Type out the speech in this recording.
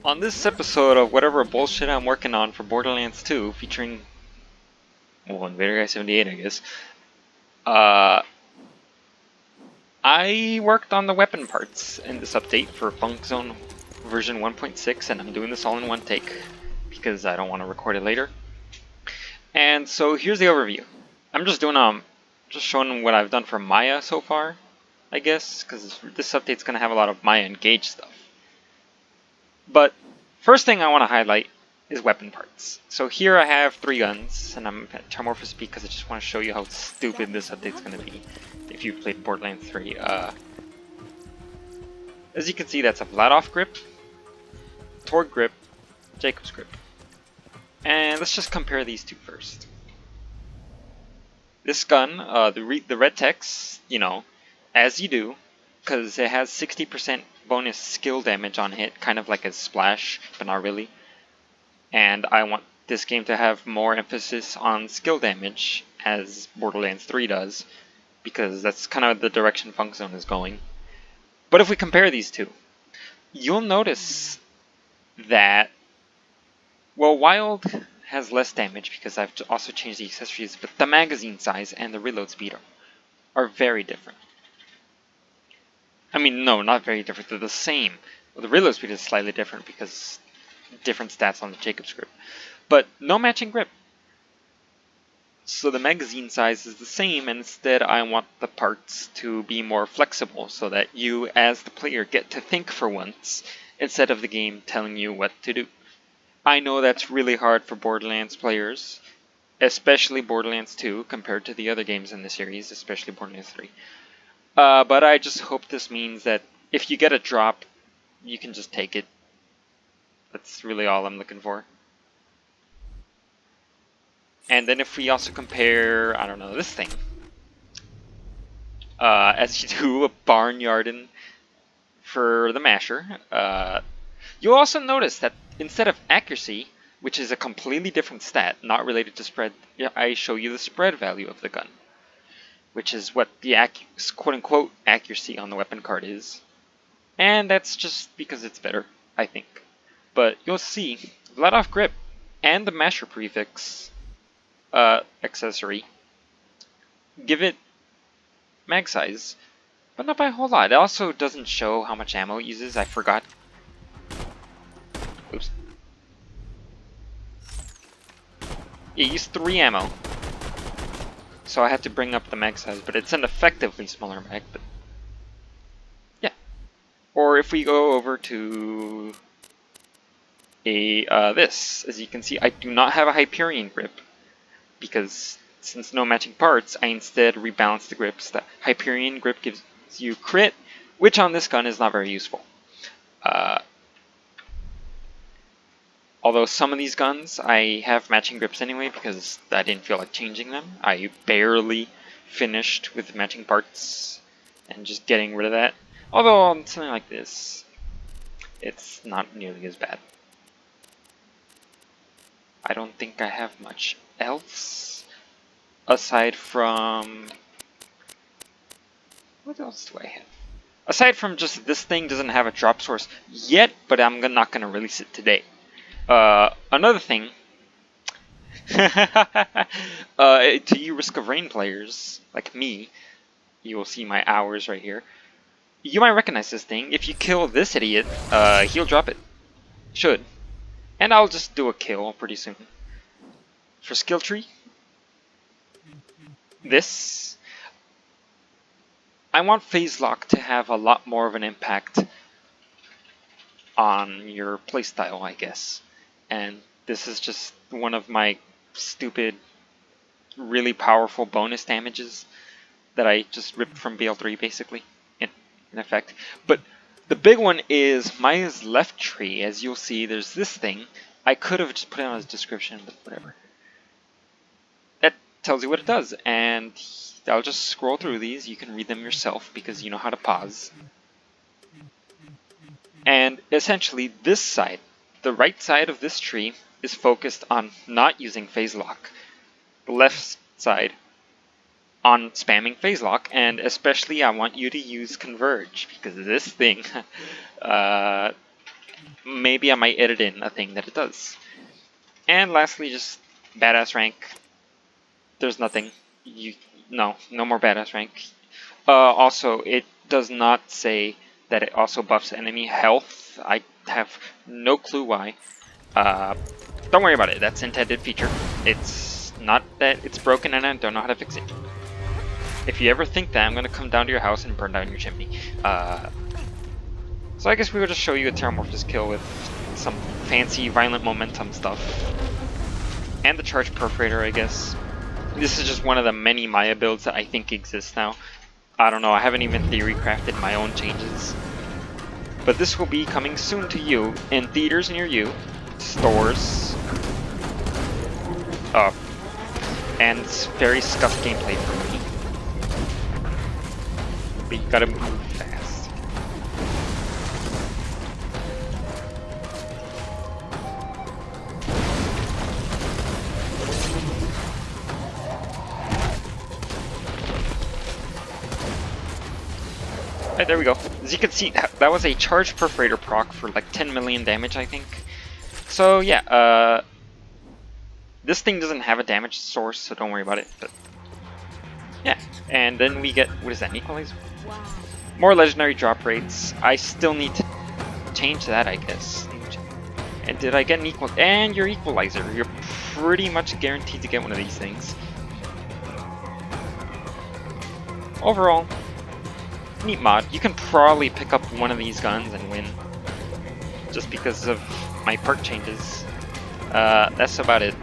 On this episode of whatever bullshit I'm working on for Borderlands 2, featuring, well, Invader Guy 78, I guess, I worked on the weapon parts in this update for Funkzone version 1.6, and I'm doing this all in one take, because I don't want to record it later. And so here's the overview. I'm just doing, just showing what I've done for Maya so far, I guess, because this update's going to have a lot of Maya Engage stuff. But first thing I want to highlight is weapon parts. So here I have 3 guns, and I'm at Trimorphous speed because I just want to show you how stupid this update's going to be if you've played Borderlands 3. As you can see, that's a Vladoff grip, Torg grip, Jacob's grip. And let's just compare these two first. This gun, the red text, you know, as you do, because it has 60% bonus skill damage on hit, kind of like a splash, but not really. And I want this game to have more emphasis on skill damage, as Borderlands 3 does, because that's kind of the direction Funkzone is going. But if we compare these two, you'll notice that, well, Wild has less damage because I've also changed the accessories, but the magazine size and the reload speed are very different. I mean, no, not very different, they're the same. Well, the reload speed is slightly different because different stats on the Jacob's grip. But no matching grip. So the magazine size is the same, and instead I want the parts to be more flexible so that you, as the player, get to think for once instead of the game telling you what to do. I know that's really hard for Borderlands players, especially Borderlands 2 compared to the other games in the series, especially Borderlands 3. But I just hope this means that if you get a drop, you can just take it. That's really all I'm looking for. And then if we also compare, I don't know, this thing, as you do a Barnyardin for the Masher, you'll also notice that instead of accuracy, which is a completely different stat, not related to spread, I show you the spread value of the gun, which is what the quote-unquote accuracy on the weapon card is. And that's just because it's better, I think. But you'll see, Vladoff grip and the Masher prefix accessory give it mag size, but not by a whole lot. It also doesn't show how much ammo it uses. I forgot. Oops. It used 3 ammo, so I had to bring up the mag size, but it's an effectively smaller mag, but yeah. Or if we go over to this, as you can see, I do not have a Hyperion grip, because since no matching parts, I instead rebalance the grips. The Hyperion grip gives you crit, which on this gun is not very useful. Although some of these guns, I have matching grips anyway because I didn't feel like changing them. I barely finished with matching parts and just getting rid of that. Although on something like this, it's not nearly as bad. I don't think I have much else aside from... what else do I have? Aside from just this thing doesn't have a drop source yet, but I'm not going to release it today. Another thing, to you Risk of Rain players, like me, you will see my hours right here. You might recognize this thing. If you kill this idiot, he'll drop it. Should. And I'll just do a kill pretty soon. For skill tree, this, I want phase lock to have a lot more of an impact on your playstyle, I guess. And this is just one of my stupid, really powerful bonus damages that I just ripped from BL3, basically, in effect. But the big one is Maya's left tree. As you'll see, there's this thing. I could have just put it on his description, but whatever. That tells you what it does, and I'll just scroll through these. You can read them yourself because you know how to pause. And essentially, this side, the right side of this tree, is focused on not using phase lock. The left side on spamming phase lock, and especially I want you to use converge, because this thing maybe I might edit in a thing that it does. And lastly, just badass rank. There's nothing. No more badass rank. Also, it does not say that it also buffs enemy health. I have no clue why. Don't worry about it. That's intended feature. It's not that it's broken and I don't know how to fix it. If you ever think that, I'm gonna come down to your house and burn down your chimney. So I guess we will just show you a Terramorphous kill with some fancy violent momentum stuff. And the Charge Perforator, I guess. This is just one of the many Maya builds that I think exist now. I don't know, I haven't even theory crafted my own changes. But this will be coming soon to you in theaters near you, stores, and very scuffed gameplay for me. But you gotta move fast. Alright, there we go. As you can see, that was a Charge Perforator proc for like 10 million damage, I think. So yeah, this thing doesn't have a damage source, so don't worry about it. But yeah, and then we get, what is that, an equalizer? Wow. More legendary drop rates. I still need to change that, I guess. And did I get an equal? And your equalizer. You're pretty much guaranteed to get one of these things. Overall, neat mod. You can probably pick up one of these guns and win, just because of my perk changes. That's about it.